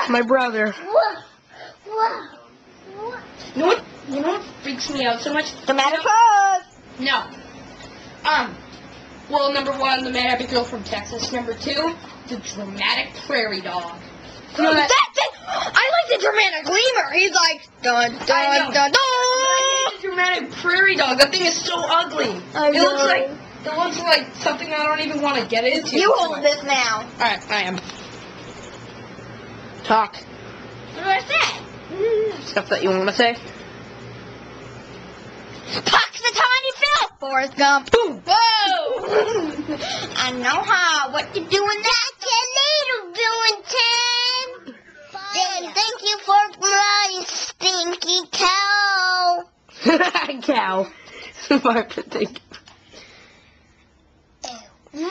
My brother. You know what freaks me out so much? Dramatic pause. No. Well, number one, the Mad Happy Girl from Texas. Number two, the dramatic prairie dog. I like the dramatic lemur. He's like dun dun dun dun. I hate the dramatic prairie dog. That thing is so ugly. It looks like something I don't even want to get into. You hold this now. Alright, I am. Talk. What do I say? Stuff that you want to say. Puck's the tiny fill. Forrest Gump. Boom. Whoa! I know how. What you doing that? Little doing, Tim. Then thank you for my stinky cow. Cow. My potato. Ew.